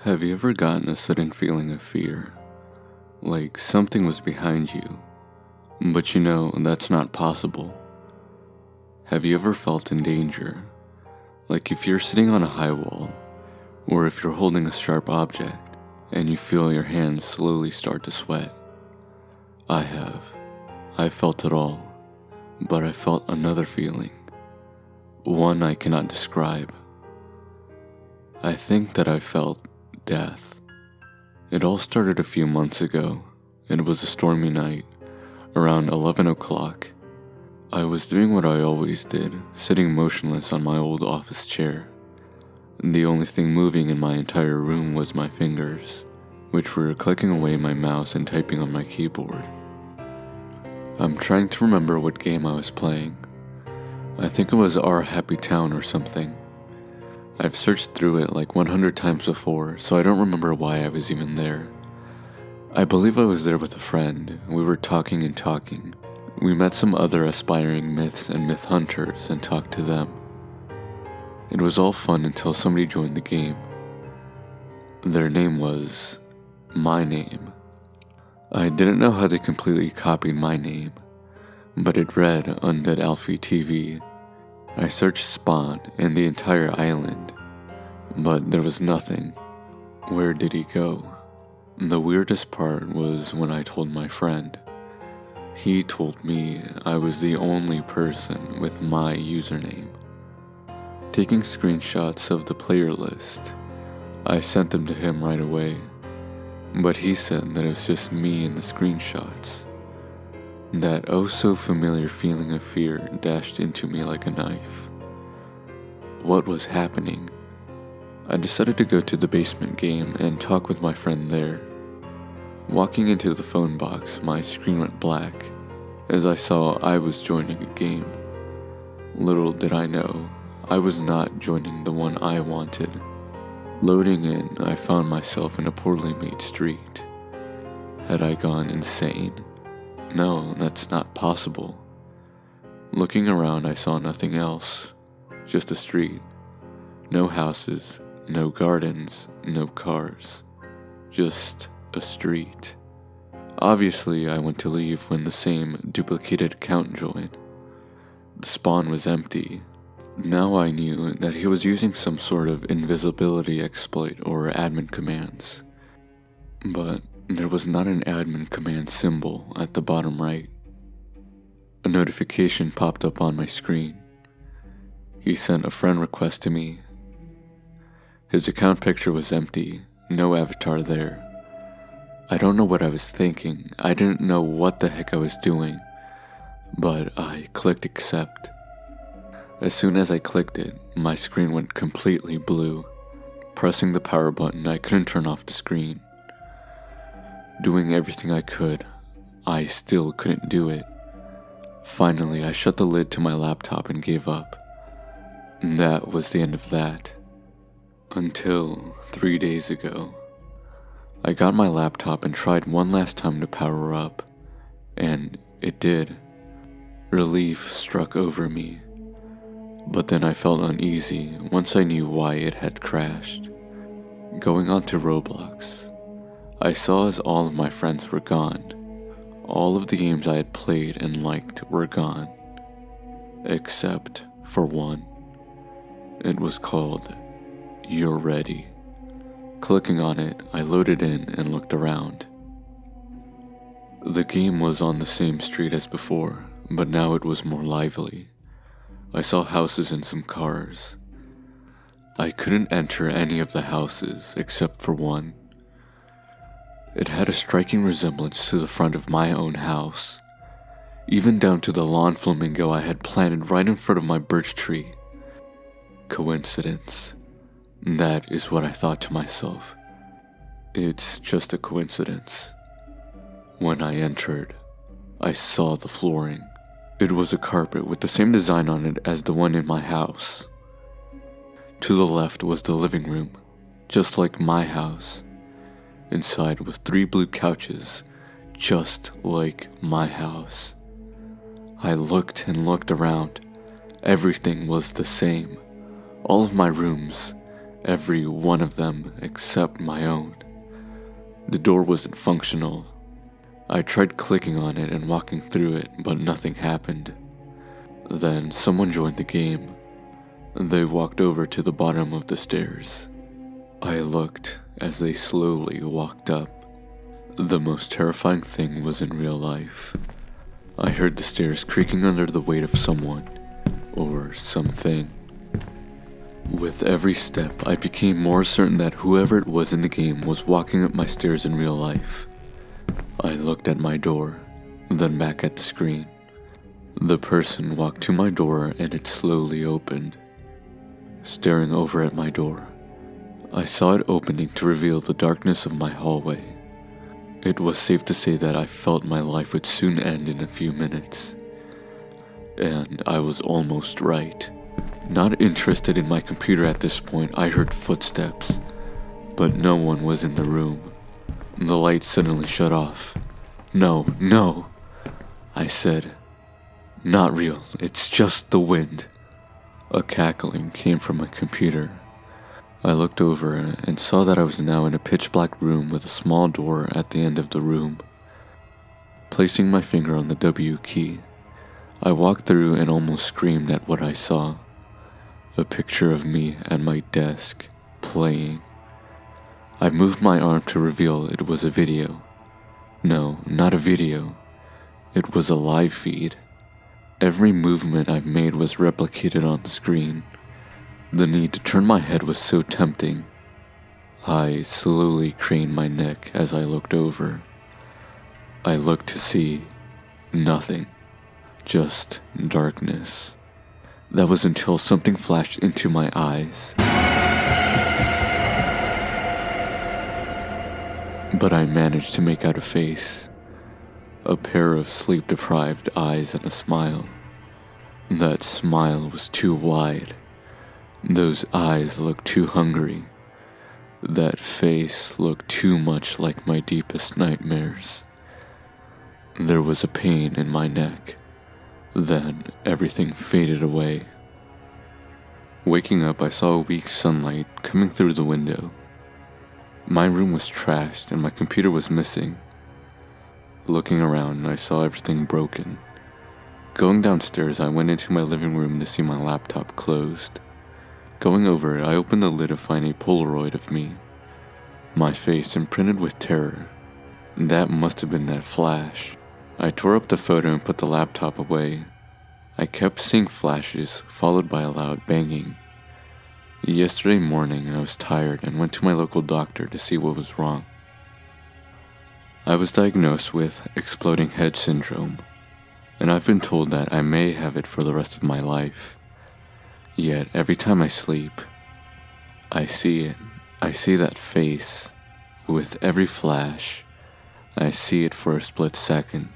Have you ever gotten a sudden feeling of fear? Like something was behind you, but you know that's not possible. Have you ever felt in danger? Like if you're sitting on a high wall, or if you're holding a sharp object, and you feel your hands slowly start to sweat. I have. I felt it all, but I felt another feeling. One I cannot describe. I think that I felt death. It all started a few months ago. It was a stormy night, around 11 o'clock. I was doing what I always did, sitting motionless on my old office chair. The only thing moving in my entire room was my fingers, which were clicking away my mouse and typing on my keyboard. I'm trying to remember what game I was playing. I think it was Our Happy Town or something. I've searched through it like 100 times before, so I don't remember why I was even there. I believe I was there with a friend. We were talking and talking. We met some other aspiring myths and myth hunters and talked to them. It was all fun until somebody joined the game. Their name was my name. I didn't know how they completely copied my name, but it read Undead Alfie TV. I searched Spawn and the entire island, but there was nothing. Where did he go? The weirdest part was when I told my friend. He told me I was the only person with my username. Taking screenshots of the player list, I sent them to him right away, but he said that it was just me in the screenshots. That oh so familiar feeling of fear dashed into me like a knife. What was happening? I decided to go to the basement game and talk with my friend there. Walking into the phone box, my screen went black as I saw I was joining a game. Little did I know, I was not joining the one I wanted. Loading in, I found myself in a poorly made street. Had I gone insane? No, that's not possible. Looking around, I saw nothing else. Just a street. No houses, no gardens, no cars. Just a street. Obviously, I went to leave when the same duplicated account joined. The spawn was empty. Now I knew that he was using some sort of invisibility exploit or admin commands. But there was not an admin command symbol at the bottom right. A notification popped up on my screen. He sent a friend request to me. His account picture was empty, no avatar there. I don't know what I was thinking, I didn't know what the heck I was doing, but I clicked accept. As soon as I clicked it, my screen went completely blue. Pressing the power button, I couldn't turn off the screen. Doing everything I could, I still couldn't do it. Finally, I shut the lid to my laptop and gave up. And that was the end of that. Until 3 days ago. I got my laptop and tried one last time to power up, and it did. Relief struck over me. But then I felt uneasy once I knew why it had crashed. Going on to Roblox, I saw as all of my friends were gone. All of the games I had played and liked were gone. Except for one. It was called You're Ready. Clicking on it, I loaded in and looked around. The game was on the same street as before, but now it was more lively. I saw houses and some cars. I couldn't enter any of the houses except for one. It had a striking resemblance to the front of my own house, even down to the lawn flamingo I had planted right in front of my birch tree. Coincidence? That is what I thought to myself. It's just a coincidence. When I entered, I saw the flooring. It was a carpet with the same design on it as the one in my house. To the left was the living room, just like my house. Inside was 3 blue couches, just like my house. I looked and looked around. Everything was the same. All of my rooms, every one of them except my own. The door wasn't functional. I tried clicking on it and walking through it, but nothing happened. Then someone joined the game. They walked over to the bottom of the stairs. I looked as they slowly walked up. The most terrifying thing was in real life. I heard the stairs creaking under the weight of someone, or something. With every step, I became more certain that whoever it was in the game was walking up my stairs in real life. I looked at my door, then back at the screen. The person walked to my door and it slowly opened. Staring over at my door, I saw it opening to reveal the darkness of my hallway. It was safe to say that I felt my life would soon end in a few minutes. And I was almost right. Not interested in my computer at this point, I heard footsteps, but no one was in the room. The light suddenly shut off. No, I said. Not real, it's just the wind. A cackling came from my computer. I looked over and saw that I was now in a pitch-black room with a small door at the end of the room. Placing my finger on the W key, I walked through and almost screamed at what I saw. A picture of me at my desk, playing. I moved my arm to reveal it was a video. No, not a video. It was a live feed. Every movement I've made was replicated on the screen. The need to turn my head was so tempting. I slowly craned my neck as I looked over. I looked to see nothing, just darkness. That was until something flashed into my eyes. But I managed to make out a face. A pair of sleep-deprived eyes and a smile. That smile was too wide. Those eyes looked too hungry. That face looked too much like my deepest nightmares. There was a pain in my neck. Then everything faded away. Waking up, I saw a weak sunlight coming through the window. My room was trashed and my computer was missing. Looking around, I saw everything broken. Going downstairs, I went into my living room to see my laptop closed. Going over it, I opened the lid to find a Polaroid of me. My face imprinted with terror. That must have been that flash. I tore up the photo and put the laptop away. I kept seeing flashes, followed by a loud banging. Yesterday morning, I was tired and went to my local doctor to see what was wrong. I was diagnosed with exploding head syndrome, and I've been told that I may have it for the rest of my life. Yet every time I sleep, I see it. I see that face. With every flash, I see it for a split second.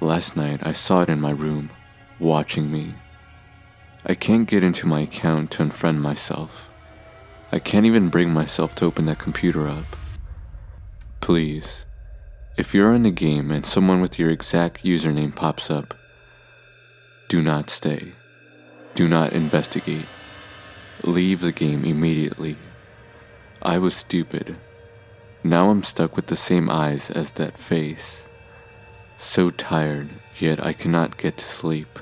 Last night, I saw it in my room, watching me. I can't get into my account to unfriend myself. I can't even bring myself to open that computer up. Please, if you're in a game and someone with your exact username pops up, do not stay. Do not investigate. Leave the game immediately. I was stupid. Now I'm stuck with the same eyes as that face. So tired, yet I cannot get to sleep.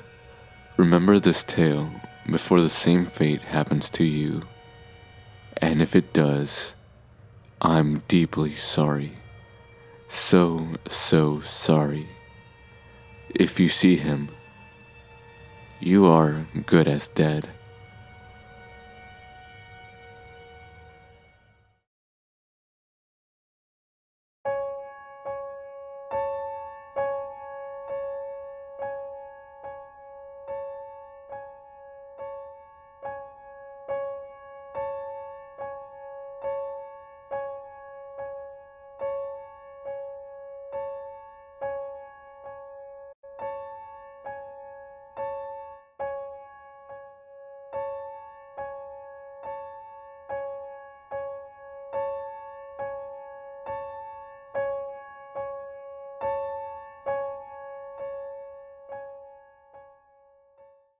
Remember this tale before the same fate happens to you. And if it does, I'm deeply sorry. So sorry. If you see him, you are good as dead.